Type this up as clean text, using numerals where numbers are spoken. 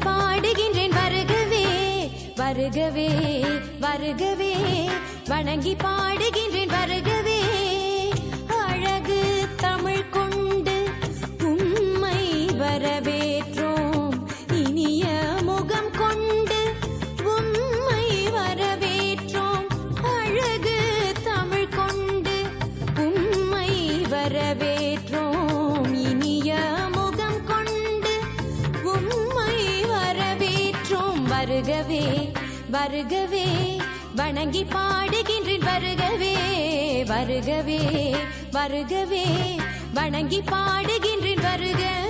பாடுகின்றேன் வருகவே வருகவே வருகவே வணங்கி பாடுகின்றேன் வருகவே அழகு தமிழ் கொண்டு உம்மை வரவேற்றோம் இனிய முகம் கொண்டு உம்மை வரவேற்றோம் அழகு தமிழ் கொண்டு உம்மை வரவேற்றோம் இனிய முகம் கொண்டு உம்மை வரவேற்றோம் வருகவே வருகவே வணங்கி பாடுகின்றேன் வருகவே வருகவே வருகவே வணங்கி பாடுகின்றேன் வருகவே